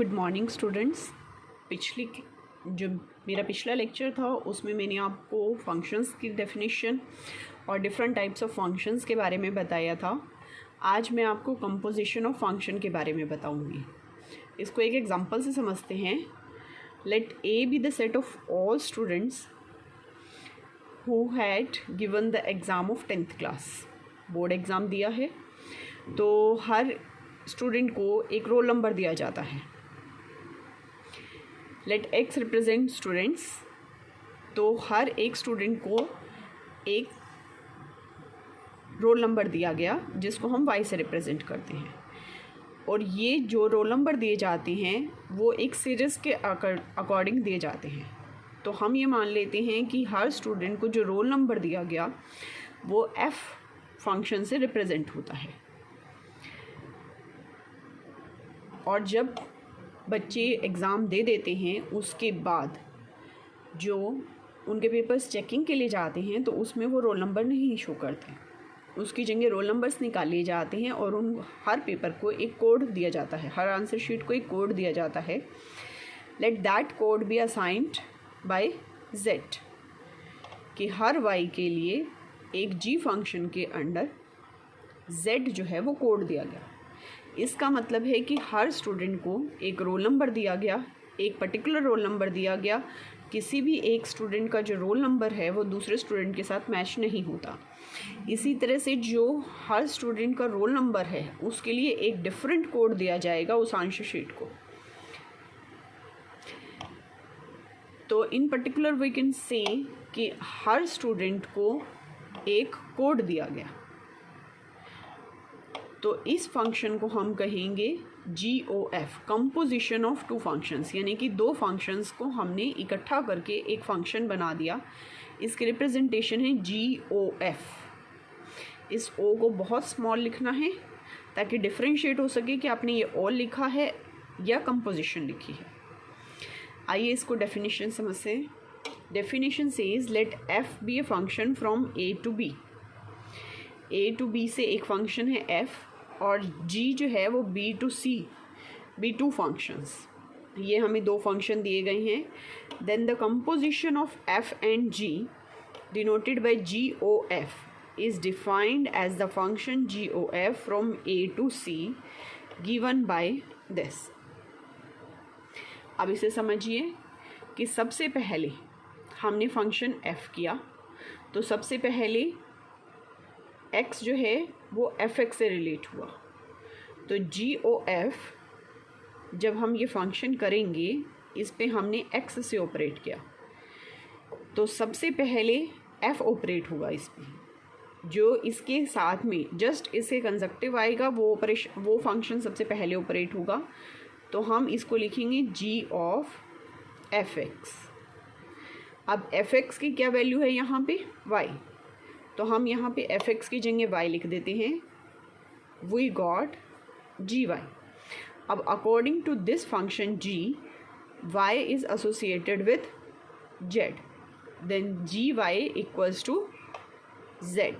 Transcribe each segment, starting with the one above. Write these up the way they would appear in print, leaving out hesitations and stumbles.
Good morning students. जो मेरा पिछला लेक्चर था उसमें मैंने आपको फंक्शंस की डेफिनेशन और डिफरेंट टाइप्स ऑफ फंक्शंस के बारे में बताया था। आज मैं आपको कंपोजिशन ऑफ फंक्शन के बारे में बताऊंगी। इसको एक एग्जांपल से समझते हैं। Let A be the set of all students who had given the exam of 10th class. Board exam दिया है तो हर स्टूडेंट को एक रोल नंबर दिया जाता है। लेट एक्स रिप्रेजेंट स्टूडेंट्स, तो हर एक स्टूडेंट को एक रोल नंबर दिया गया जिसको हम वाई से रिप्रेजेंट करते हैं। और ये जो रोल नंबर दिए जाते हैं वो एक सीरीज़ के अकॉर्डिंग दिए जाते हैं। तो हम ये मान लेते हैं कि हर स्टूडेंट को जो रोल नंबर दिया गया वो एफ फंक्शन से रिप्रेजेंट होता है। और जब बच्चे एग्ज़ाम दे देते हैं उसके बाद जो उनके पेपर्स चेकिंग के लिए जाते हैं तो उसमें वो रोल नंबर नहीं शो करते, उसकी जगह रोल नंबर्स निकाल लिए जाते हैं और उन हर पेपर को एक कोड दिया जाता है, हर आंसर शीट को एक कोड दिया जाता है। Let that code be assigned by Z, कि हर वाई के लिए एक जी फंक्शन के अंडर जेड जो है वो कोड दिया गया। इसका मतलब है कि हर स्टूडेंट को एक रोल नंबर दिया गया, एक पर्टिकुलर रोल नंबर दिया गया। किसी भी एक स्टूडेंट का जो रोल नंबर है वो दूसरे स्टूडेंट के साथ मैच नहीं होता। इसी तरह से जो हर स्टूडेंट का रोल नंबर है उसके लिए एक डिफरेंट कोड दिया जाएगा उस आंसर शीट को। तो इन पर्टिकुलर वी कैन से कि हर स्टूडेंट को एक कोड दिया गया। तो इस फंक्शन को हम कहेंगे GOF, composition of two functions, यानी कि दो फंक्शंस को हमने इकट्ठा करके एक फंक्शन बना दिया। इसकी रिप्रेजेंटेशन है GOF। इस O को बहुत स्मॉल लिखना है ताकि डिफ्रेंशिएट हो सके कि आपने ये ऑल लिखा है या कंपोजिशन लिखी है। आइए इसको डेफिनेशन समझते हैं। Definition says let F be a function from A to B। A to B से एक फंक्शन है F, और G जो है वो B to C, B two functions. ये हमें दो फंक्शन दिए गए हैं। Then the composition of F and G denoted by GOF is defined as the function GOF from A to C given by this. अब इसे समझिए कि सबसे पहले हमने फंक्शन F किया, तो सबसे पहले x जो है वो fx से रिलेट हुआ। तो GOF जब हम ये फंक्शन करेंगे इस पे हमने x से ऑपरेट किया, तो सबसे पहले f ऑपरेट होगा इस पे। जो इसके साथ में जस्ट इसके कंजक्टिव आएगा वो फंक्शन सबसे पहले ऑपरेट होगा। तो हम इसको लिखेंगे g ऑफ fx। अब fx की क्या वैल्यू है यहाँ पे y, तो हम यहाँ पे fx की जगह y लिख देते हैं। We got gy। अब according to this function g, y is associated with z, then gy equals to z।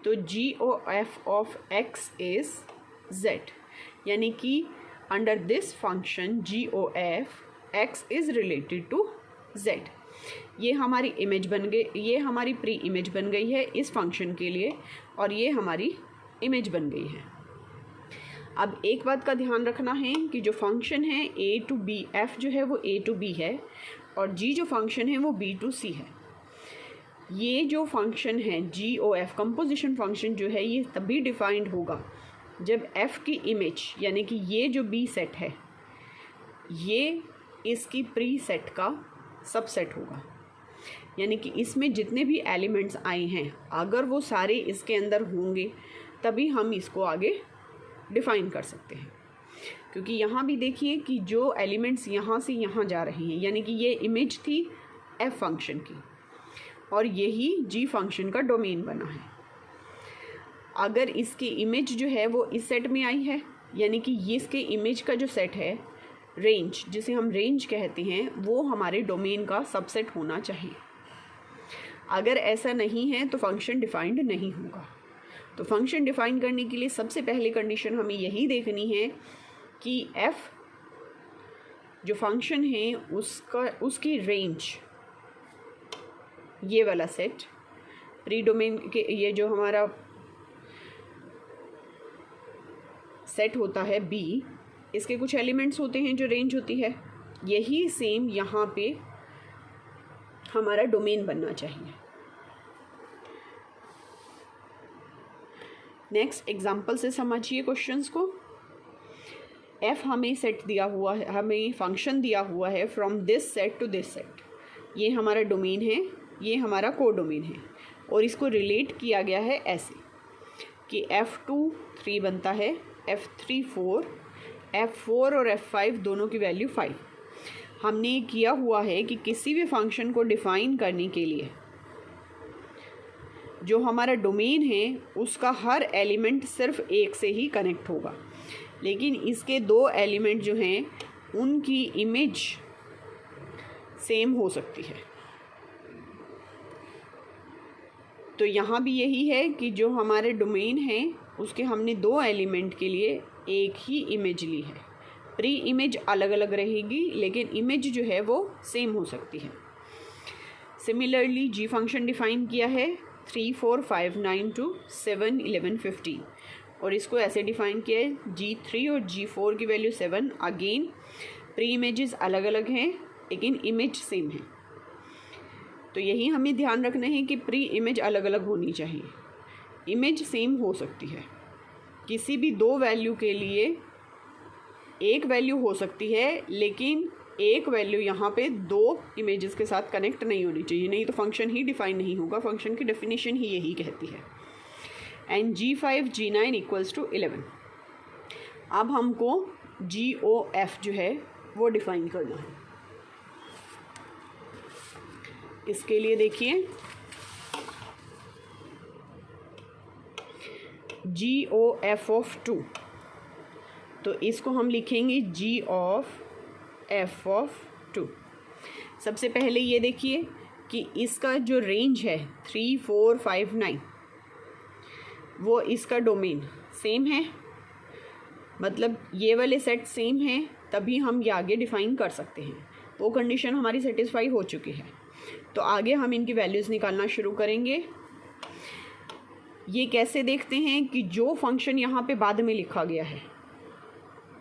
तो GOF of x is z, यानी कि under this function GOF x is related to z। ये हमारी image बन गई, ये हमारी प्री इमेज बन गई है इस फंक्शन के लिए, और ये हमारी इमेज बन गई है। अब एक बात का ध्यान रखना है कि जो फंक्शन है A टू B, F जो है वो A टू B है, और G जो फंक्शन है वो B टू C है। ये जो फंक्शन है GOF कंपोजिशन फंक्शन जो है ये तभी डिफाइंड होगा जब F की इमेज, यानी कि ये जो B सेट है ये इसकी प्री सेट का सबसेट होगा। यानी कि इसमें जितने भी एलिमेंट्स आए हैं अगर वो सारे इसके अंदर होंगे तभी हम इसको आगे डिफ़ाइन कर सकते हैं। क्योंकि यहाँ भी देखिए कि जो एलिमेंट्स यहाँ से यहाँ जा रहे हैं, यानी कि ये इमेज थी F फंक्शन की और यही G फंक्शन का डोमेन बना है। अगर इसकी इमेज जो है वो इस सेट में आई है, यानी कि ये इसके इमेज का जो सेट है रेंज, जिसे हम रेंज कहते हैं, वो हमारे डोमेन का सबसेट होना चाहिए। अगर ऐसा नहीं है तो फंक्शन डिफाइंड नहीं होगा। तो फंक्शन डिफाइन करने के लिए सबसे पहले कंडीशन हमें यही देखनी है कि एफ जो फंक्शन है उसकी रेंज, ये वाला सेट प्री डोमेन के, ये जो हमारा सेट होता है बी, इसके कुछ एलिमेंट्स होते हैं जो रेंज होती है, यही सेम यहाँ पे हमारा डोमेन बनना चाहिए। नेक्स्ट एग्जांपल से समझिए क्वेश्चंस को। एफ हमें सेट दिया हुआ है, हमें फंक्शन दिया हुआ है from this set to this set, ये हमारा डोमेन है, ये हमारा कोडोमेन है, और इसको रिलेट किया गया है ऐसे कि F2 3 बनता है, F3 4, F4 और F5 दोनों की वैल्यू 5। हमने किया हुआ है कि किसी भी फंक्शन को डिफ़ाइन करने के लिए जो हमारा डोमेन है उसका हर एलिमेंट सिर्फ एक से ही कनेक्ट होगा, लेकिन इसके दो एलिमेंट जो हैं उनकी इमेज सेम हो सकती है। तो यहाँ भी यही है कि जो हमारे डोमेन है उसके हमने दो एलिमेंट के लिए एक ही इमेज ली है। प्री इमेज अलग अलग रहेगी लेकिन इमेज जो है वो सेम हो सकती है। सिमिलरली जी फंक्शन डिफाइन किया है 3 4 5 9 2 7 11 15, और इसको ऐसे डिफाइन किया है G3 और G4 की वैल्यू 7। अगेन प्री इमेजेस अलग अलग हैं लेकिन इमेज सेम है। तो यही हमें ध्यान रखना है कि प्री इमेज अलग अलग होनी चाहिए, इमेज सेम हो सकती है। किसी भी दो वैल्यू के लिए एक वैल्यू हो सकती है लेकिन एक वैल्यू यहाँ पे दो इमेजेस के साथ कनेक्ट नहीं होनी चाहिए, नहीं तो फंक्शन ही डिफाइन नहीं होगा। फंक्शन की डेफिनेशन ही यही कहती है। And G5 G9 equals to 11। अब हमको GOF जो है वो डिफाइन करना है। इसके लिए देखिए GOF ऑफ 2, तो इसको हम लिखेंगे G ऑफ F ऑफ 2। सबसे पहले ये देखिए कि इसका जो रेंज है 3 4 5 9 वो इसका डोमेन सेम है, मतलब ये वाले सेट सेम हैं, तभी हम ये आगे डिफ़ाइन कर सकते हैं। वो कंडीशन हमारी सेटिस्फाई हो चुकी है। तो आगे हम इनकी वैल्यूज़ निकालना शुरू करेंगे। ये कैसे देखते हैं कि जो फंक्शन यहाँ पे बाद में लिखा गया है,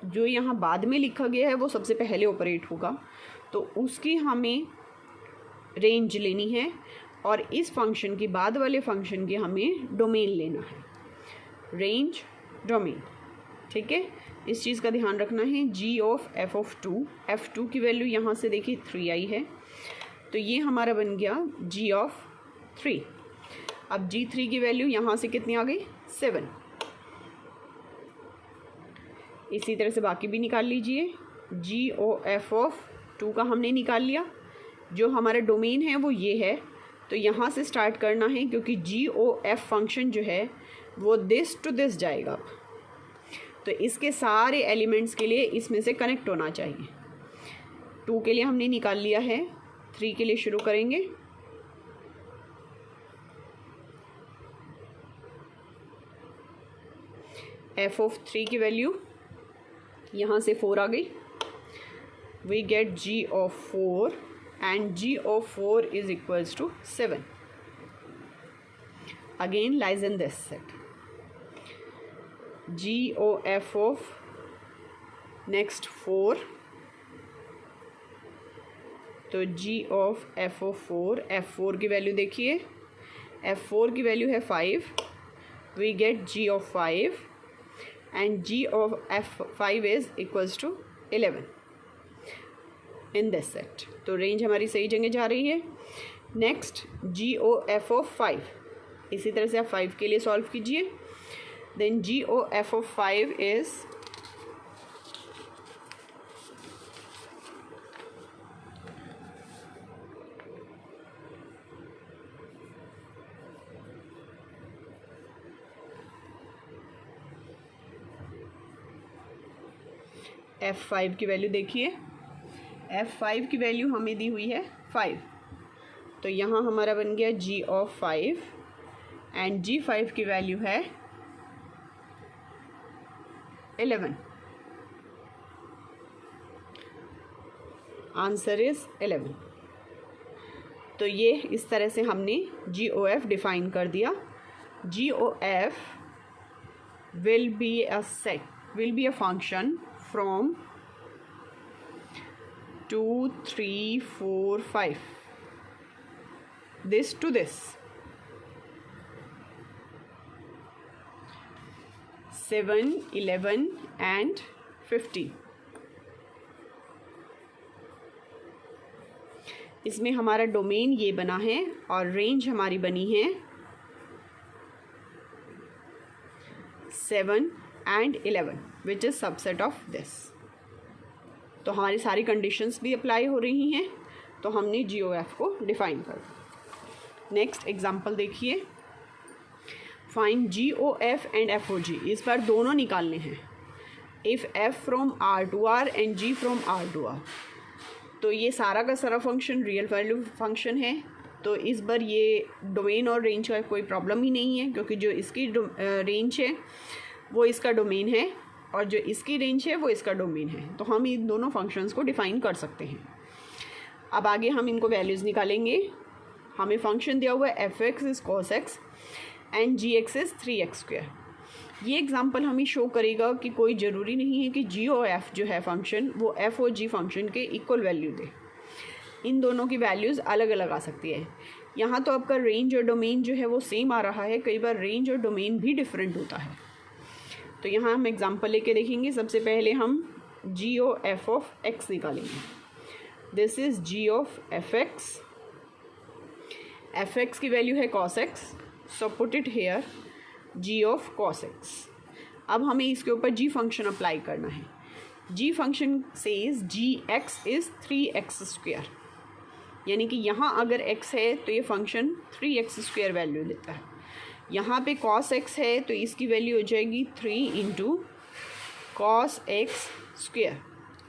जो यहाँ बाद में लिखा गया है वो सबसे पहले ऑपरेट होगा, तो उसकी हमें रेंज लेनी है और इस फंक्शन की बाद वाले फंक्शन की हमें डोमेन लेना है, रेंज डोमेन। ठीक है, इस चीज़ का ध्यान रखना है। G of F of 2, F2 की वैल्यू यहाँ से देखिए 3 आई है, तो ये हमारा बन गया G ऑफ 3। अब G3 की वैल्यू यहाँ से कितनी आ गई 7। इसी तरह से बाकी भी निकाल लीजिए। GOF ऑफ 2 का हमने निकाल लिया, जो हमारा डोमेन है वो ये है, तो यहाँ से स्टार्ट करना है क्योंकि GOF फंक्शन जो है वो दिस टू दिस जाएगा, तो इसके सारे एलिमेंट्स के लिए इसमें से कनेक्ट होना चाहिए। 2 के लिए हमने निकाल लिया है, 3 के लिए शुरू करेंगे। F ऑफ 3 की वैल्यू यहाँ से 4 आ गई। We get G of 4 and G of 4 is equals to 7। Again lies in this set. GOF of next 4, तो G of F of 4, F4 की वैल्यू देखिए, F4 की वैल्यू है 5, we get G of 5 and G of F5 is equals to 11 in this set। तो range हमारी सही जगह जा रही है। नेक्स्ट GOF of 5, इसी तरह से आप 5 के लिए सॉल्व कीजिए। Then GOF of 5 is F5 की वैल्यू देखिए, F5 की वैल्यू हमें दी हुई है 5, तो यहाँ हमारा बन गया G ऑफ 5 एंड G5 की वैल्यू है 11। Answer is 11। तो ये इस तरह से हमने GOF डिफाइन कर दिया। GOF will be a function from 2, 3, 4, 5 this to this, 7, 11 and 15। इसमें हमारा डोमेन ये बना है और रेंज हमारी बनी है 7 and 11 which is subset of this. तो हमारी सारी कंडीशंस भी अप्लाई हो रही हैं, तो हमने GOF को डिफाइन कर दिया। नेक्स्ट एग्जांपल देखिए, फाइंड GOF एंड FOG। इस बार दोनों निकालने हैं। If F from R to R and G from R to R, तो ये सारा का सारा फंक्शन रियल वैल्यू फंक्शन है। तो इस बार ये डोमेन और रेंज का कोई प्रॉब्लम ही नहीं है, क्योंकि जो इसकी रेंज है वो इसका डोमेन है और जो इसकी रेंज है वो इसका डोमेन है। तो हम इन दोनों फंक्शंस को डिफ़ाइन कर सकते हैं। अब आगे हम इनको वैल्यूज़ निकालेंगे। हमें फंक्शन दिया हुआ है f(x) is cos x and gx is 3x²। ये एग्जांपल हमें शो करेगा कि कोई ज़रूरी नहीं है कि GOF जो है फंक्शन वो f और g फंक्शन के इक्वल वैल्यू दे। इन दोनों की वैल्यूज़ अलग अलग आ सकती है। यहाँ तो आपका रेंज और डोमेन जो है वो सेम आ रहा है, कई बार रेंज और डोमेन भी डिफरेंट होता है। तो यहाँ हम एग्जांपल लेके देखेंगे। सबसे पहले हम GOF ऑफ x निकालेंगे। This is G of fx। fx की वैल्यू है cos x, so put it here G of cos x। अब हमें इसके ऊपर g फंक्शन अप्लाई करना है। g function says gx is 3x², यानी कि यहाँ अगर x है तो ये फंक्शन 3x² वैल्यू लेता है। यहाँ पे cos x है तो इसकी वैल्यू हो जाएगी 3 इंटू cos x²।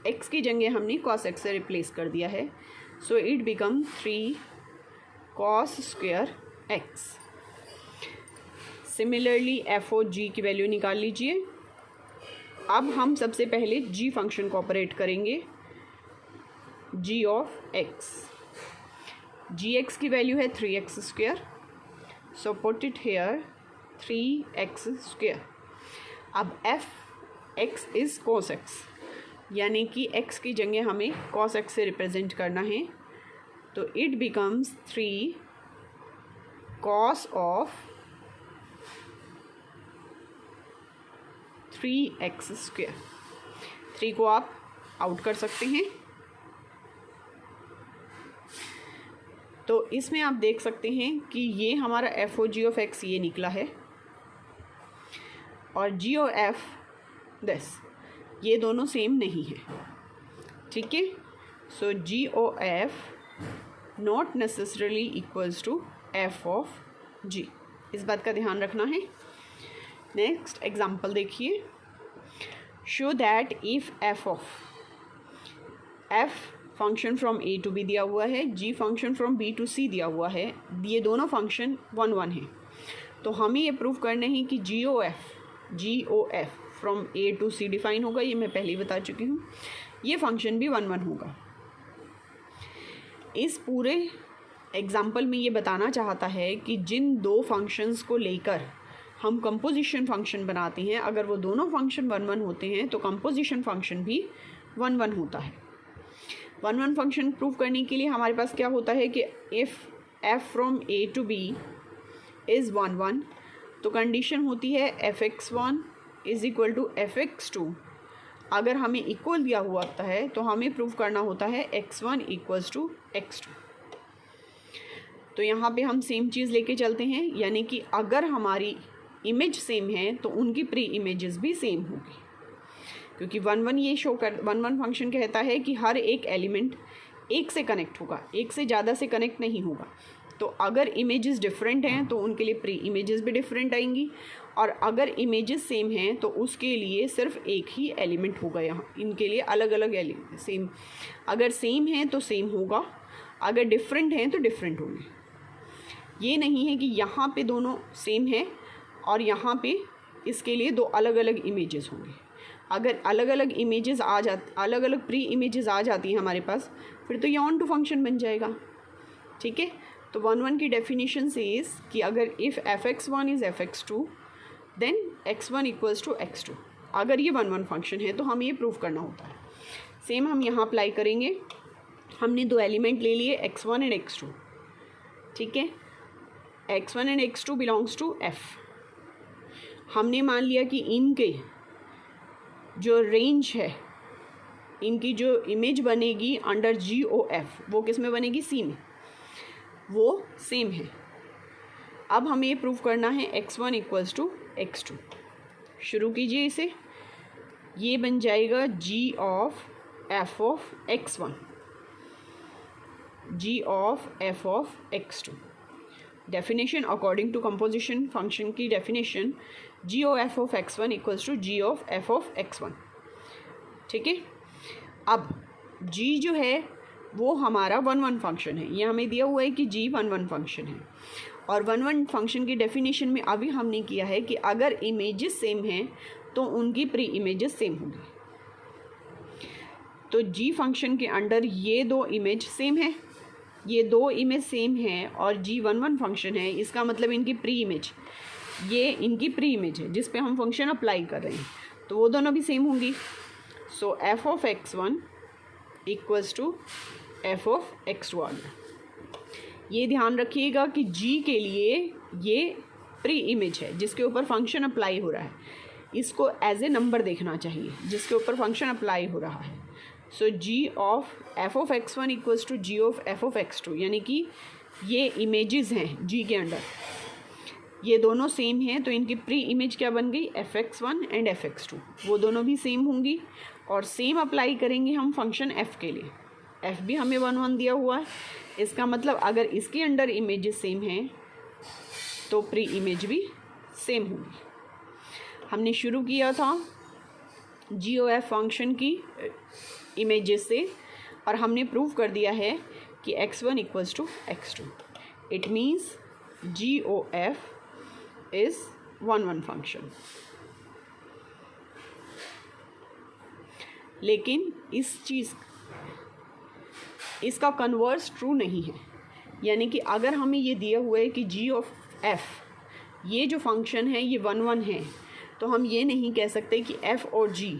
x की जगह हमने cos x से रिप्लेस कर दिया है, so it become 3 cos² x। Similarly f और g की वैल्यू निकाल लीजिए। अब हम सबसे पहले g फंक्शन को ऑपरेट करेंगे। g ऑफ x, gx की वैल्यू है 3x², so put it here 3x²। अब f(x) इज़ cos x, यानी कि x की जगह हमें cos x से रिप्रेजेंट करना है, तो it becomes 3 cos of 3x²। 3 को आप आउट कर सकते हैं। तो इसमें आप देख सकते हैं कि ये हमारा f और g ऑफ x ये निकला है और g और f दिस, ये दोनों सेम नहीं है। ठीक है, सो g और f not necessarily equals to f of g। इस बात का ध्यान रखना है। नेक्स्ट एग्जाम्पल देखिए। Show that if f of f function from a to b दिया हुआ है, g function from b to c दिया हुआ है, ये दोनों फंक्शन 1 1 हैं। तो हमें ये प्रूव करना है कि GOF from a to c define होगा। ये मैं पहले ही बता चुकी हूँ। ये फंक्शन भी 1 1 होगा। इस पूरे एग्जाम्पल में ये बताना चाहता है कि जिन दो फंक्शंस को लेकर हम कंपोजिशन फंक्शन बनाते हैं, अगर वो दोनों फंक्शन 1 1 होते हैं तो कंपोजिशन फंक्शन भी 1 1 होता है। 1 1 फंक्शन प्रूव करने के लिए हमारे पास क्या होता है कि if f from a to b is 1 1, तो कंडीशन होती है f(x1) is equal to f(x2). अगर हमें इक्वल दिया हुआ होता है तो हमें प्रूव करना होता है x1 इक्वल्स टू x2। तो यहाँ पे हम सेम चीज़ लेके चलते हैं, यानी कि अगर हमारी इमेज सेम है तो उनकी प्री इमेजेस भी सेम होगी, क्योंकि 1 1 ये शो कर 1 1 फंक्शन कहता है कि हर एक एलिमेंट एक से कनेक्ट होगा, एक से ज़्यादा से कनेक्ट नहीं होगा। तो अगर इमेजेस डिफरेंट हैं तो उनके लिए प्री इमेजेस भी डिफरेंट आएंगी, और अगर इमेजेस सेम हैं तो उसके लिए सिर्फ एक ही एलिमेंट होगा। यहाँ इनके लिए अलग अलग एलिमेंट सेम, अगर सेम हैं तो सेम होगा, अगर डिफरेंट हैं तो डिफरेंट होंगे। ये नहीं है कि यहाँ पे दोनों सेम हैं और यहाँ पे इसके लिए दो अलग अलग इमेजेस होंगे। अगर अलग अलग इमेजेस अलग अलग प्री इमेजेस आ जाती हैं हमारे पास, फिर तो ये ऑन टू फंक्शन बन जाएगा। ठीक है, तो 1 की डेफिनेशन से इज़ कि अगर if fx1 is fx2 then x1 equals to x2। अगर ये 1 फंक्शन है तो हमें ये प्रूव करना होता है। सेम हम यहाँ अप्लाई करेंगे। हमने दो एलिमेंट ले लिए x1 एंड x2। ठीक है, x1 and x2 belongs to f। हमने मान लिया कि इनके जो रेंज है, इनकी जो इमेज बनेगी अंडर GOF वो किस में बनेगी, C में, वो सेम है। अब हमें ये प्रूव करना है x1 इक्वल्स टू x2। शुरू कीजिए इसे, ये बन जाएगा g of f of x1, g of f of x2। Definition according to composition function की definition g of f of x1 equals to g of f of x1। ठीक है, अब g जो है वो हमारा 1 फंक्शन है। ये हमें दिया हुआ है कि g 1 फंक्शन है, और 1 फंक्शन की डेफिनेशन में अभी हमने किया है कि अगर इमेजेस सेम हैं तो उनकी प्री इमेजेस सेम होंगी। तो g फंक्शन के अंडर ये दो इमेज सेम है, ये दो इमेज सेम है और g 1 फंक्शन है, इसका मतलब इनकी प्री इमेज, ये इनकी प्री इमेज है जिस पे हम फंक्शन अप्लाई कर रहे हैं, तो वो दोनों भी सेम होंगी। So f of x1 equals to f of x2 आ गया। ये ध्यान रखिएगा कि g के लिए ये प्री इमेज है जिसके ऊपर फंक्शन अप्लाई हो रहा है, इसको एज ए नंबर देखना चाहिए जिसके ऊपर फंक्शन अप्लाई हो रहा है। So g of f of x1 equals to g of f of x2, यानी कि ये इमेजेस हैं g के अंडर, ये दोनों सेम हैं, तो इनकी प्री इमेज क्या बन गई, fx1 एंड fx2, वो दोनों भी सेम होंगी। और सेम अप्लाई करेंगे हम फंक्शन f के लिए, f भी हमें 1 दिया हुआ है, इसका मतलब अगर इसके अंडर इमेजेस सेम हैं तो प्री इमेज भी सेम होगी। हमने शुरू किया था GOF फंक्शन की इमेजेस से और हमने प्रूव कर दिया है कि x1 equals to x2। It means GOF is 1 function. लेकिन इसका कन्वर्स ट्रू नहीं है, यानी कि अगर हमें ये दिया हुआ है कि g ऑफ f ये जो फंक्शन है ये 1 है, तो हम ये नहीं कह सकते कि f और g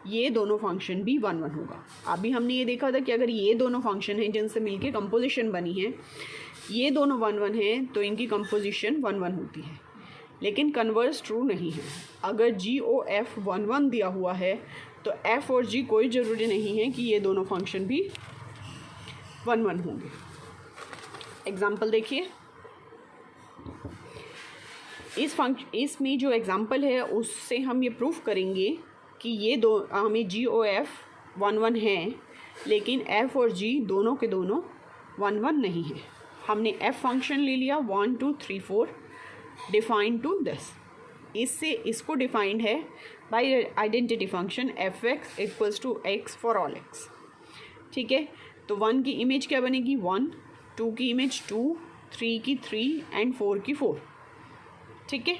ये दोनों फंक्शन भी 1 होगा। अभी हमने ये देखा था कि अगर ये दोनों फंक्शन हैं जिनसे मिलके कंपोजिशन बनी है, ये दोनों 1 हैं तो इनकी कंपोजिशन 1 होती है, लेकिन कन्वर्स ट्रू नहीं है। अगर GOF 1 दिया हुआ है तो f और g कोई ज़रूरी नहीं है कि ये दोनों फंक्शन भी 1 होंगे। एग्जाम्पल देखिए, इसमें जो एग्जाम्पल है उससे हम ये प्रूफ करेंगे कि ये दो हमें GOF 1 है, लेकिन f और g दोनों के दोनों 1 नहीं है। हमने f फंक्शन ले लिया 1 2 3 4 डिफाइंड टू दिस, इससे इसको डिफाइंड है by identity function fx equals to x for all x। ठीक है, तो 1 की इमेज क्या बनेगी 1, 2 की इमेज 2, 3 की 3 एंड 4 की 4। ठीक है,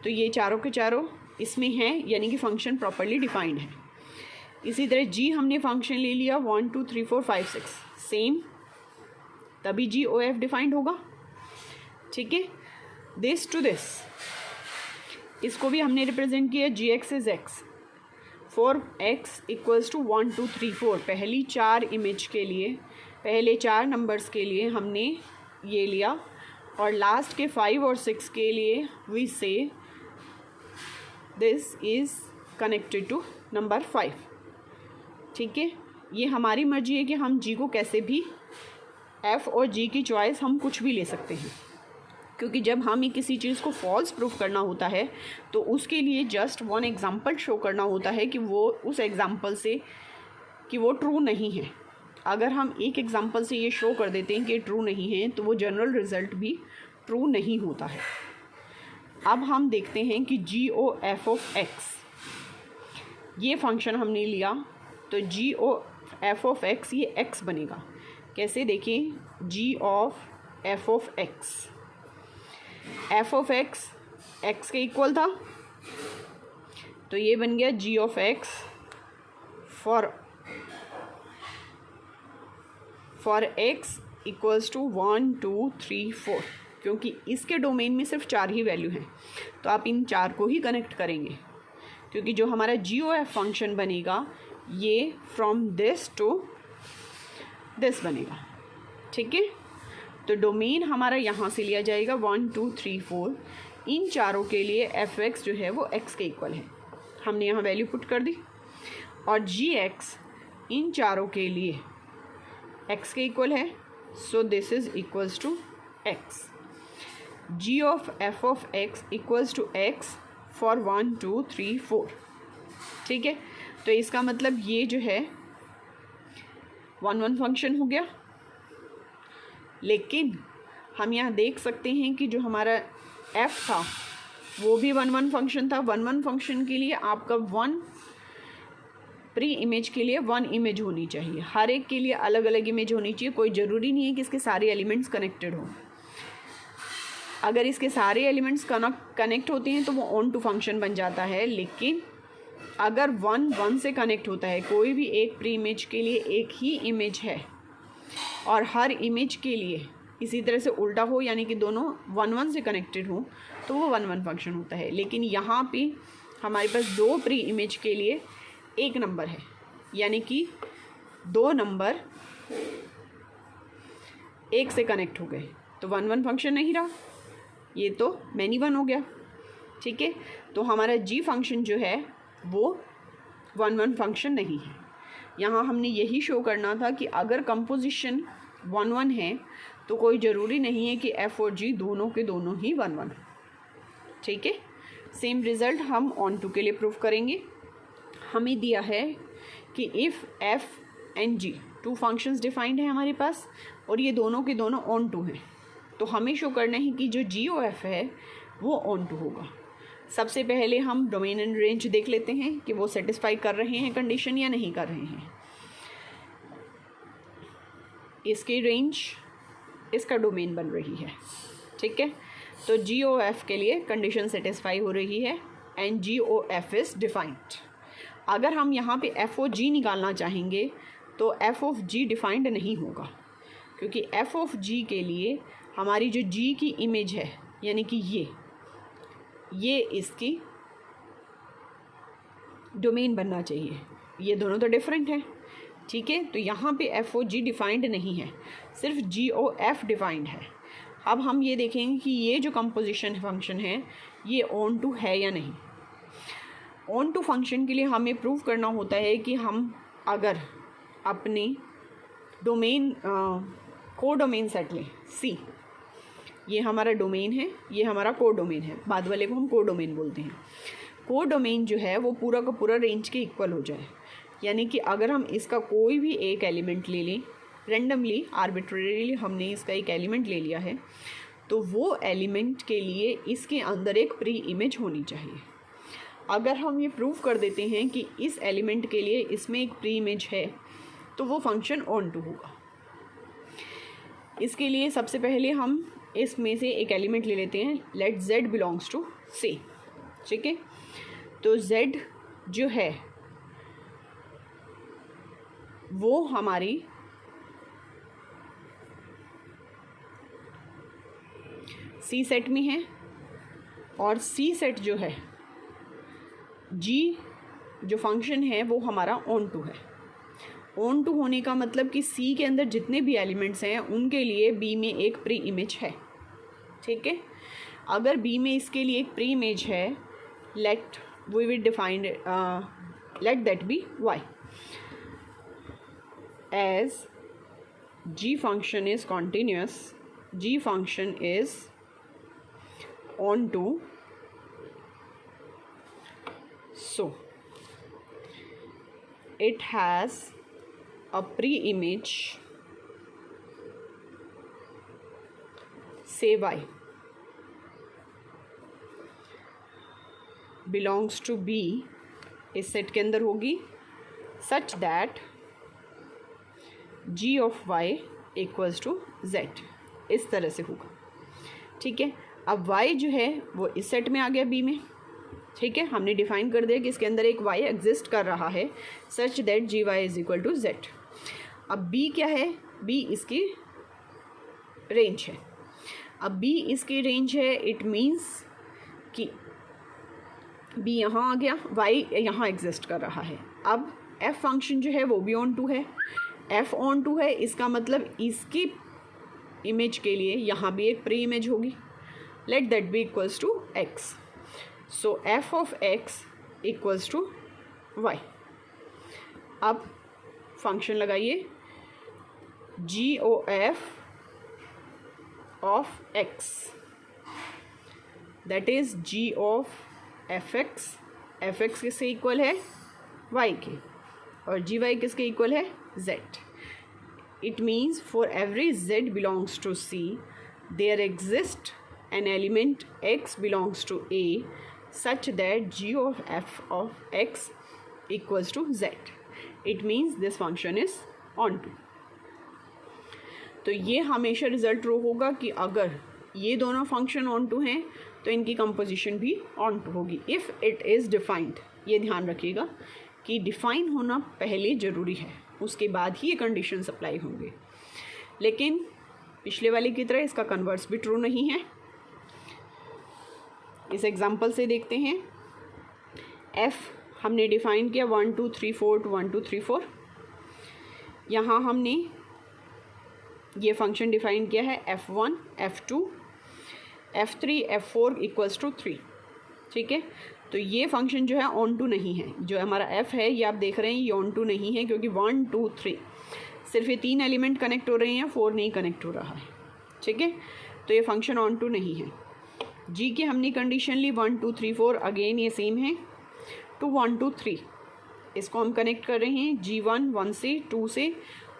तो ये चारों के चारों इसमें हैं, यानी कि फंक्शन प्रॉपर्ली डिफाइंड है। इसी तरह g हमने फंक्शन ले लिया 1 2 3 4 5 6 सेम, तभी GOF डिफाइंड होगा। ठीक है, दिस टू दिस, इसको भी हमने रिप्रेजेंट किया gx is x for x equals to 1 2 3 4। पहली 4 इमेज के लिए, पहले 4 नंबर्स के लिए हमने ये लिया, और लास्ट के 5 और 6 के लिए we say this is connected to number 5। ठीक है, ये हमारी मर्जी है कि हम g को कैसे भी, f और g की चॉइस हम कुछ भी ले सकते हैं, क्योंकि जब हमें किसी चीज़ को फॉल्स प्रूफ करना होता है तो उसके लिए जस्ट 1 एग्जाम्पल शो करना होता है कि वो उस एग्ज़ाम्पल से कि वो ट्रू नहीं है। अगर हम एक एग्ज़ाम्पल से ये शो कर देते हैं कि ट्रू नहीं है तो वो जनरल रिज़ल्ट भी ट्रू नहीं होता है। अब हम देखते हैं कि GOF ऑफ x, ये फंक्शन हमने लिया तो GOF ऑफ x ये x बनेगा। कैसे देखें, g of f of x, f of x के इक्वल था, तो ये बन गया g of x for for x equals to 1 2 3 4, क्योंकि इसके डोमेन में सिर्फ 4 ही वैल्यू हैं, तो आप इन 4 को ही कनेक्ट करेंगे, क्योंकि जो हमारा GOF फंक्शन बनेगा ये फ्रॉम दिस टू दिस बनेगा। ठीक है, तो डोमेन हमारा यहाँ से लिया जाएगा 1 2 3 4। इन चारों के लिए fx जो है वो x के इक्वल है, हमने यहाँ वैल्यू पुट कर दी, और gx इन चारों के लिए x के इक्वल है, so this is equals to x। g of f of x equals to x for 1 2 3 4। ठीक है, तो इसका मतलब ये जो है 1 1 फंक्शन हो गया, लेकिन हम यहाँ देख सकते हैं कि जो हमारा f था वो भी 1 1 फंक्शन था। 1 1 फंक्शन के लिए आपका 1 प्री इमेज के लिए 1 इमेज होनी चाहिए, हर एक के लिए अलग अलग इमेज होनी चाहिए। कोई ज़रूरी नहीं है कि इसके सारे एलिमेंट्स कनेक्टेड हों। अगर इसके सारे एलिमेंट्स कनेक्ट होते हैं तो वो ऑन टू फंक्शन बन जाता है, लेकिन अगर 1 1 से कनेक्ट होता है, कोई भी एक प्री इमेज के लिए एक ही इमेज है और हर इमेज के लिए इसी तरह से उल्टा हो, यानी कि दोनों 1 1 से कनेक्टेड हो, तो वो 1 1 फंक्शन होता है। लेकिन यहाँ पे हमारे पास 2 प्री इमेज के लिए एक नंबर है, यानी कि 2 नंबर एक से कनेक्ट हो गए, तो 1 1 फंक्शन नहीं रहा, ये तो मैनी वन हो गया। ठीक है, तो हमारा g फंक्शन जो है वो 1 1 फंक्शन नहीं है। यहाँ हमने यही शो करना था कि अगर कंपोजिशन 1 1 है तो कोई ज़रूरी नहीं है कि f और g दोनों के दोनों ही 1 1। ठीक है, सेम रिज़ल्ट हम ऑन टू के लिए प्रूव करेंगे। हमें दिया है कि if f and g 2 functions defined है हमारे पास और ये दोनों के दोनों ऑन टू हैं, तो हमें शो करना है कि जो GOF है वो ऑन टू होगा। सबसे पहले हम डोमेन एंड रेंज देख लेते हैं कि वो सेटिस्फाई कर रहे हैं कंडीशन या नहीं कर रहे हैं। इसकी रेंज इसका डोमेन बन रही है। ठीक है, तो GOF के लिए कंडीशन सेटिस्फाई हो रही है एंड GOF इज़ डिफाइंड। अगर हम यहाँ पे f और g निकालना चाहेंगे तो f ऑफ g डिफाइंड नहीं होगा, क्योंकि f ऑफ g के लिए हमारी जो g की इमेज है, यानी कि ये इसकी डोमेन बनना चाहिए। ये दोनों तो डिफरेंट हैं। ठीक है, तो यहाँ पे f और g डिफाइंड नहीं है, सिर्फ GOF डिफाइंड है। अब हम ये देखेंगे कि ये जो कंपोजिशन फंक्शन है ये ऑन टू है या नहीं। ऑन टू फंक्शन के लिए हमें प्रूव करना होता है कि हम अगर अपनी डोमेन को डोमेन सेट लें C, ये हमारा डोमेन है, ये हमारा को डोमेन है, बाद वाले को हम को डोमेन बोलते हैं। को डोमेन जो है वो पूरा का पूरा रेंज के इक्वल हो जाए, यानी कि अगर हम इसका कोई भी एक एलिमेंट ले लें, रेंडमली आर्बिट्रेरीली हमने इसका एक एलिमेंट ले लिया है, तो वो एलिमेंट के लिए इसके अंदर एक प्री इमेज होनी चाहिए। अगर हम ये प्रूव कर देते हैं कि इस एलिमेंट के लिए इसमें एक प्री इमेज है, तो वो फंक्शन ऑन टू होगा। इसके लिए सबसे पहले हम इसमें से एक एलिमेंट ले लेते हैं, let z belongs to C। ठीक है, तो z जो है वो हमारी C सेट में है, और C सेट जो है G जो फंक्शन है वो हमारा ऑन टू है। ऑन टू होने का मतलब कि C के अंदर जितने भी एलिमेंट्स हैं उनके लिए B में एक प्री इमेज है। ठीक है, अगर B में इसके लिए एक प्री इमेज है, let we will define let that be y as G function is continuous, G function is on to, so it has a pre-image say y belongs to B इस set के अंदर होगी, such that G of y equals to z, इस तरह से होगा। ठीक है, अब y जो है वो इस सेट में आ गया B में। ठीक है, हमने डिफाइन कर दिया कि इसके अंदर एक y एग्जिस्ट कर रहा है, such that G Y is equal to z। अब B क्या है, बी इसकी रेंज है। अब बी इसकी रेंज है, इट मीन्स कि बी यहाँ आ गया, वाई यहाँ एग्जिस्ट कर रहा है। अब एफ फंक्शन जो है वो भी ऑन टू है, एफ ऑन टू है, इसका मतलब इसकी इमेज के लिए यहाँ भी एक प्री इमेज होगी। Let that b equals to x. So f of x equals to y. अब फंक्शन लगाइए g O f of x, that is g of f x. F x किसके इक्वल है? वाई के, और g y किसके equal है? Z. It means for every z belongs to c there exist an element x belongs to A such that g of f of x equals to z. It means this function is onto. तो ये हमेशा result रो होगा कि अगर ये दोनों function onto हैं तो इनकी कंपोजिशन भी onto होगी इफ़ इट इज़ डिफाइंड। ये ध्यान रखिएगा कि डिफाइन होना पहले ज़रूरी है, उसके बाद ही ये कंडीशन अप्लाई होंगे। लेकिन पिछले वाले की तरह इसका कन्वर्स भी ट्रू नहीं है। इस एग्जांपल से देखते हैं। f हमने डिफ़ाइन किया 1 2 3 4 to 1 2 3 4। यहाँ हमने ये फंक्शन डिफ़ाइन किया है f1 f2 f3 f4 equals to 3। ठीक है, तो ये फंक्शन जो है ऑन टू नहीं है। जो हमारा f है ये आप देख रहे हैं ये ऑन टू नहीं है, क्योंकि 1 2 3 सिर्फ ये 3 एलिमेंट कनेक्ट हो रहे हैं, 4 नहीं कनेक्ट हो रहा है। ठीक है, तो ये फंक्शन ऑन टू नहीं है। जी की हमने कंडीशन ली 1 2 3 4, अगेन ये सेम है टू 1 2 3। इसको हम कनेक्ट कर रहे हैं G1 1 से 2 से,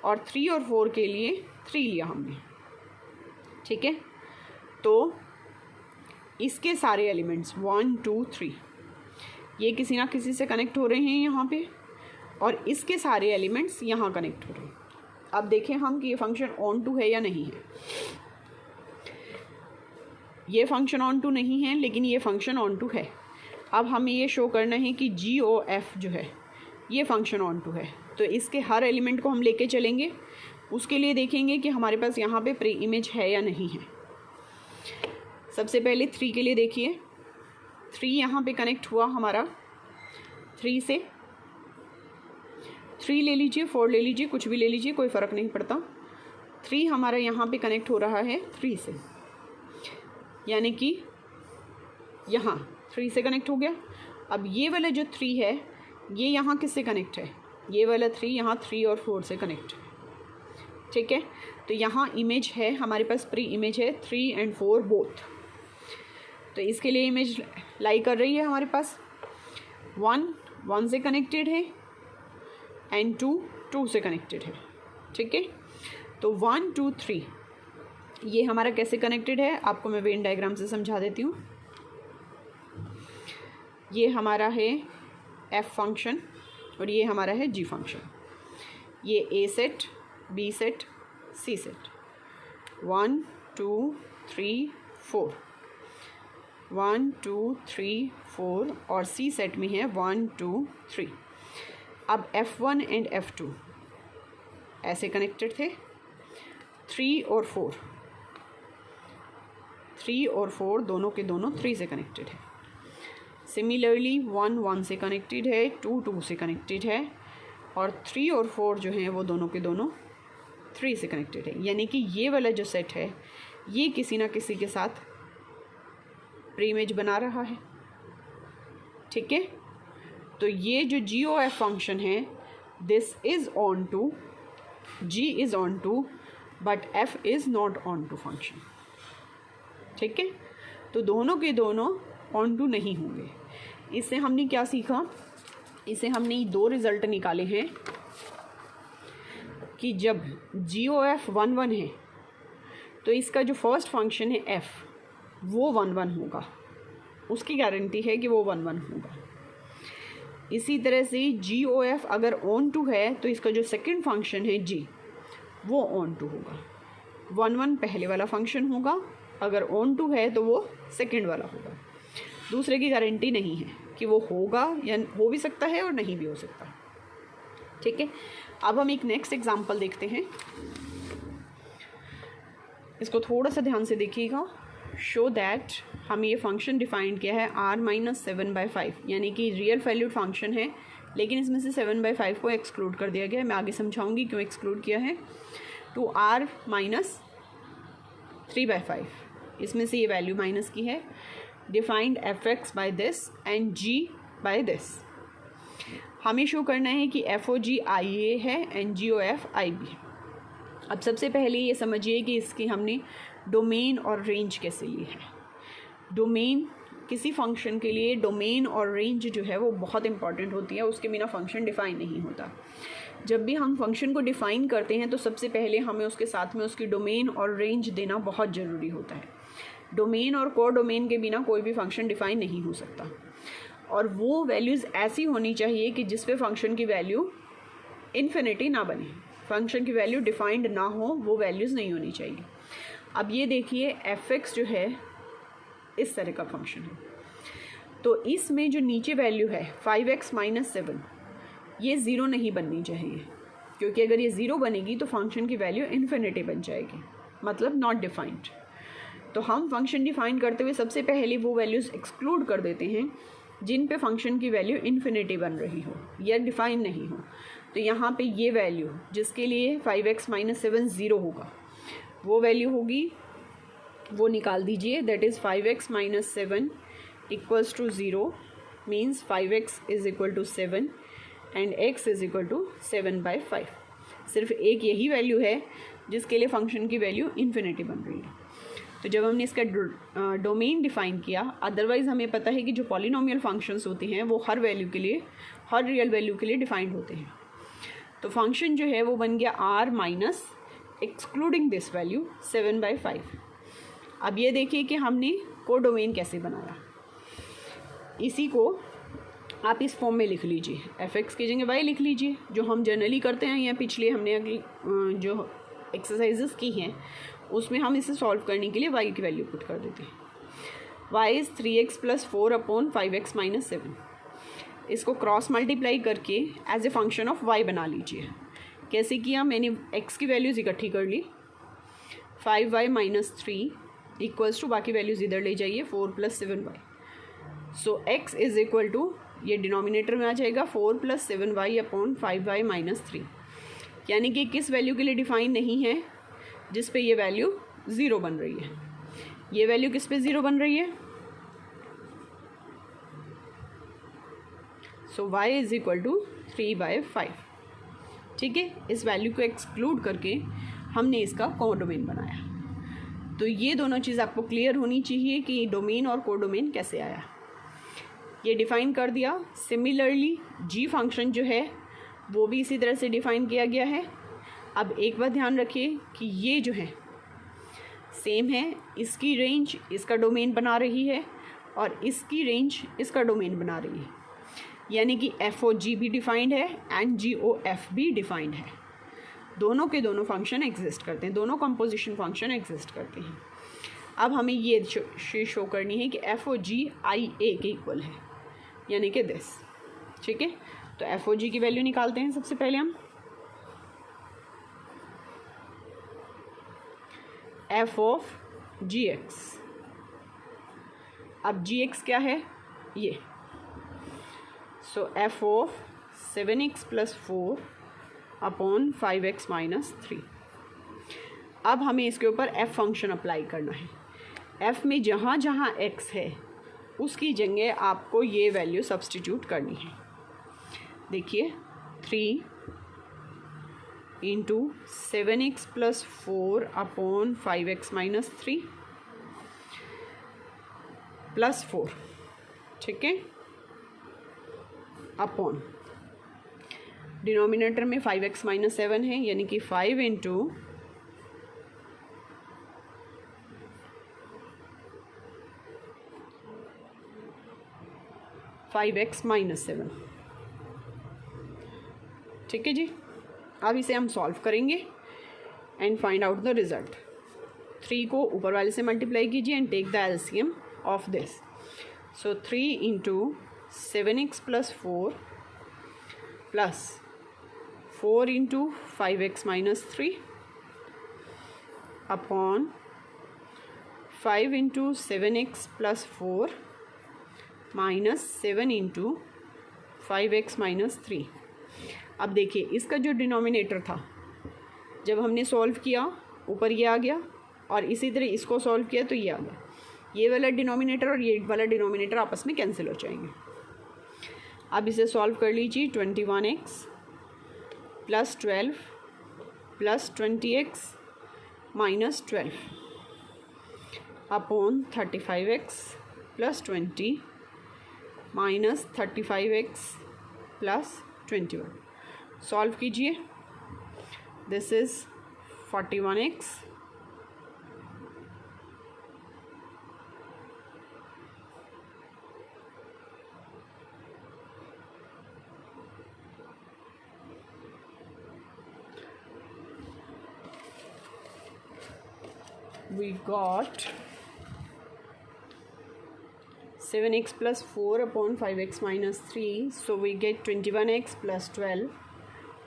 और 3 और 4 के लिए 3 लिया हमने। ठीक है, तो इसके सारे एलिमेंट्स 1 2 3 ये किसी ना किसी से कनेक्ट हो रहे हैं यहाँ पे, और इसके सारे एलिमेंट्स यहाँ कनेक्ट हो रहे हैं। अब देखें हम कि ये फंक्शन ऑन टू है या नहीं है। ये फंक्शन ऑन टू नहीं है, लेकिन ये फंक्शन ऑन टू है। अब हमें ये शो करना है कि जी ओ एफ जो है ये फंक्शन ऑन टू है, तो इसके हर एलिमेंट को हम लेके चलेंगे। उसके लिए देखेंगे कि हमारे पास यहाँ पे प्री इमेज है या नहीं है। सबसे पहले 3 के लिए देखिए, 3 यहाँ पे कनेक्ट हुआ हमारा 3 से। 3 ले लीजिए, 4 ले लीजिए, कुछ भी ले लीजिए, कोई फ़र्क नहीं पड़ता। 3 हमारा यहाँ पे कनेक्ट हो रहा है 3 से, यानी कि यहाँ 3 से कनेक्ट हो गया। अब ये वाला जो 3 है ये यहाँ किससे कनेक्ट है? ये वाला 3 यहाँ 3 और 4 से कनेक्ट है। ठीक है, तो यहाँ इमेज है हमारे पास, प्री इमेज है 3 and 4 बोथ। तो इसके लिए इमेज लाई कर रही है हमारे पास 1 1 से कनेक्टेड है एंड 2 2 से कनेक्टेड है। ठीक है, तो 1 2 3 ये हमारा कैसे कनेक्टेड है आपको मैं वेन डायग्राम से समझा देती हूँ। ये हमारा है एफ फंक्शन और ये हमारा है जी फंक्शन। ये ए सेट, बी सेट, सी सेट, 1 2 3 4, 1 2 3 4, और सी सेट में है 1 2 3। अब F1 एंड F2 ऐसे कनेक्टेड थे, 3 और 4, 3 और 4 दोनों के दोनों 3 से कनेक्टेड है। सिमिलरली 1 1 से कनेक्टेड है, 2 2 से कनेक्टेड है, और 3 और 4 जो हैं वो दोनों के दोनों 3 से कनेक्टेड है। यानी कि ये वाला जो सेट है ये किसी ना किसी के साथ प्री इमेज बना रहा है। ठीक है, तो ये जो जी ओ एफ फंक्शन है this is onto, G is onto, but F is not onto function. ठीक है, तो दोनों के दोनों ऑन टू नहीं होंगे। इससे हमने क्या सीखा? इसे हमने 2 रिज़ल्ट निकाले हैं कि जब जी ओ एफ 1 1 है तो इसका जो फर्स्ट फंक्शन है एफ वो 1 1 होगा, उसकी गारंटी है कि वो 1 1 होगा। इसी तरह से जी ओ एफ अगर ऑन टू है तो इसका जो सेकंड फंक्शन है जी वो ऑन टू होगा। 1 1 पहले वाला फंक्शन होगा, अगर ऑन टू है तो वो सेकंड वाला होगा। दूसरे की गारंटी नहीं है कि वो होगा, या हो भी सकता है और नहीं भी हो सकता। ठीक है, अब हम एक नेक्स्ट एग्जांपल देखते हैं। इसको थोड़ा सा ध्यान से देखिएगा। शो दैट हम ये फंक्शन डिफाइन किया है r-7/5, यानी कि रियल वैल्यूड फंक्शन है, लेकिन इसमें से 7/5 को एक्सक्लूड कर दिया गया है। मैं आगे समझाऊंगी क्यों एक्सक्लूड किया है। तो r-3/5, इसमें से ये वैल्यू माइनस की है। Defined f(x) by this and g by this. हमें शो करना है कि f(o)g IA है एंड g(o)f IB। अब सबसे पहले ये समझिए कि इसकी हमने डोमेन और रेंज कैसे ली है। डोमेन, किसी फंक्शन के लिए डोमेन और रेंज जो है वो बहुत इंपॉर्टेंट होती है, उसके बिना फंक्शन डिफ़ाइन नहीं होता। जब भी हम फंक्शन को डिफ़ाइन करते हैं तो सबसे पहले हमें उसके साथ में उसकी डोमेन और रेंज देना बहुत ज़रूरी होता है। डोमेन और को डोमेन के बिना कोई भी फंक्शन डिफ़ाइन नहीं हो सकता, और वो वैल्यूज़ ऐसी होनी चाहिए कि जिस पे फंक्शन की वैल्यू इन्फिनिटी ना बने, फंक्शन की वैल्यू डिफाइंड ना हो, वो वैल्यूज़ नहीं होनी चाहिए। अब ये देखिए f(x) जो है इस तरह का फंक्शन है, तो इसमें जो नीचे वैल्यू है 5x - 7, ये ज़ीरो नहीं बननी चाहिए, क्योंकि अगर ये ज़ीरो बनेगी तो फंक्शन की वैल्यू इन्फिनिटी बन जाएगी, मतलब नॉट डिफाइंड। तो हम फंक्शन डिफाइन करते हुए सबसे पहले वो वैल्यूज़ एक्सक्लूड कर देते हैं जिन पे फंक्शन की वैल्यू इन्फिनिटी बन रही हो या डिफाइन नहीं हो। तो यहाँ पे ये वैल्यू जिसके लिए 5x - 7 ज़ीरो होगा, वो वैल्यू होगी, वो निकाल दीजिए। That is 5x - 7 equals to 0, means 5x = 7 and x = 7/5। सिर्फ एक यही वैल्यू है जिसके लिए फंक्शन की वैल्यू इन्फिनिटी बन रही है। तो जब हमने इसका डोमेन डिफ़ाइन किया, अदरवाइज़ हमें पता है कि जो पॉलिनोमियल फंक्शंस होते हैं वो हर वैल्यू के लिए, हर रियल वैल्यू के लिए डिफाइंड होते हैं। तो फंक्शन जो है वो बन गया r minus excluding this value 7/5। अब ये देखिए कि हमने को डोमेन कैसे बनाया। इसी को आप इस फॉर्म में लिख लीजिए, f(x) की जगह y लिख लीजिए, जो हम जनरली करते हैं, या पिछले हमने अगली जो एक्सरसाइजेस की हैं उसमें हम इसे सॉल्व करने के लिए y की वैल्यू पुट कर देते हैं। y is 3x + 4/5x - 7। इसको क्रॉस मल्टीप्लाई करके as a function of y बना लीजिए। कैसे किया, मैंने x की वैल्यूज़ इकट्ठी कर ली, 5y - 3 इक्वल्स टू, बाकी वैल्यूज़ इधर ले जाइए, 4 + 7y। सो x = ये डिनोमिनेटर में आ जाएगा 4 + 7y/5y - 3, यानी कि किस वैल्यू के लिए डिफाइन नहीं है, जिस पे ये वैल्यू ज़ीरो बन रही है। ये वैल्यू किस पे ज़ीरो बन रही है, सो y = 3/5। ठीक है, इस वैल्यू को एक्सक्लूड करके हमने इसका कोडोमेन बनाया। तो ये दोनों चीज़ आपको क्लियर होनी चाहिए कि डोमेन और कोडोमेन कैसे आया, ये डिफ़ाइन कर दिया। सिमिलरली g फंक्शन जो है वो भी इसी तरह से डिफ़ाइन किया गया है। अब एक बात ध्यान रखिए कि ये जो है सेम है, इसकी रेंज इसका डोमेन बना रही है और इसकी रेंज इसका डोमेन बना रही है, यानी कि f(o)g भी डिफाइंड है एंड g(o)f भी डिफाइंड है। दोनों के दोनों फंक्शन एग्जिस्ट करते हैं, दोनों कंपोजिशन फंक्शन एग्जिस्ट करते हैं। अब हमें ये शो करनी है कि f(o)g IA के इक्वल है, यानी कि दिस। ठीक है, तो f(o)g की वैल्यू निकालते हैं। सबसे पहले हम f(gx), अब gx क्या है, ये, सो f(7x + 4/5x - 3)। अब हमें इसके ऊपर f फंक्शन अप्लाई करना है। f में जहाँ जहाँ x है उसकी जगह आपको ये वैल्यू सब्सटीट्यूट करनी है। देखिए, 3 × 7x + 4/5x - 3 + 4, ठीक है, अपॉन डिनोमिनेटर में 5x - 7 है, यानी कि 5 × 5x - 7। ठीक है जी, अब इसे हम सॉल्व करेंगे and find out the result. 3 को ऊपर वाले से मल्टीप्लाई कीजिए and take the LCM of this. So 3 × 7x + 4 + 4 × 5x - 3 upon 5 into 7x plus 4 minus 7 into 5x minus 3। अब देखिए इसका जो डिनोमिनेटर था जब हमने सॉल्व किया ऊपर ये आ गया और इसी तरह इसको सॉल्व किया तो ये आ गया। ये वाला डिनोमिनेटर और ये वाला डिनोमिनेटर आपस में कैंसिल हो जाएंगे। अब इसे सॉल्व कर लीजिए। 21x plus 12 plus 20x minus 12 upon 35x plus 20 minus 35x plus 21। Solve कीजिए। This is 41x we got 7x plus 4 upon 5x minus 3, so we get 21x plus 12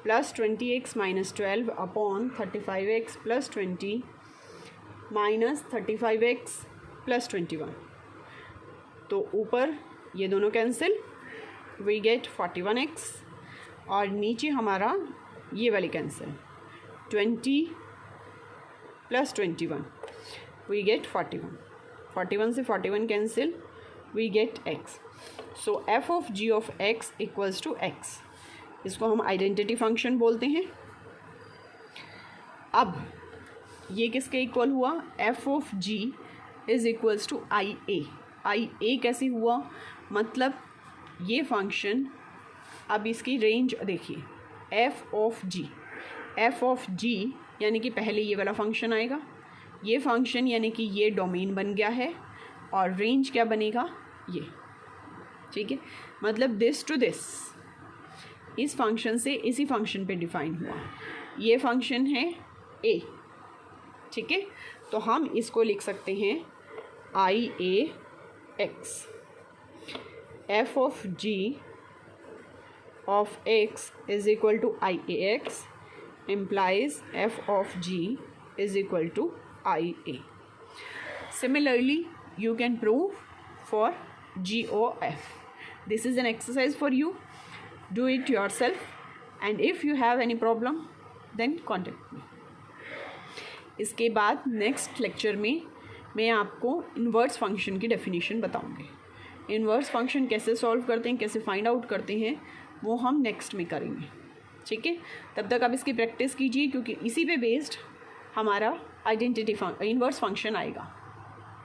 plus 20x minus 12 upon 35x plus 20 minus 35x plus 21। तो ऊपर ये दोनों cancel, we get 41x और नीचे हमारा ये वाली कैंसिल 20 प्लस 21 वी गेट 41 से 41 cancel, we get x। So f of g of x equals to x। इसको हम आइडेंटिटी फंक्शन बोलते हैं। अब ये किसके इक्वल हुआ? f of g is equals to IA कैसे हुआ? मतलब ये फंक्शन, अब इसकी रेंज देखिए, f ऑफ g यानी कि पहले ये वाला फंक्शन आएगा, ये फंक्शन यानी कि ये डोमेन बन गया है और रेंज क्या बनेगा? ये, ठीक है। मतलब दिस टू दिस इस फंक्शन से इसी फंक्शन पे डिफाइन हुआ। ये फंक्शन है a, ठीक है। तो हम इसको लिख सकते हैं IAX। f of g of x is equal to IAX implies f of g is equal to IA. Similarly, you can prove for g of f. This is an exercise for you. Do it yourself, and if you have any problem, then contact me. इसके बाद next lecture में मैं आपको inverse function की definition बताऊंगी। Inverse function कैसे solve करते हैं, कैसे फाइंड आउट करते हैं, वो हम नेक्स्ट में करेंगे, ठीक है। तब तक आप इसकी प्रैक्टिस कीजिए क्योंकि इसी पे बेस्ड हमारा आइडेंटिटी इन्वर्स फंक्शन आएगा।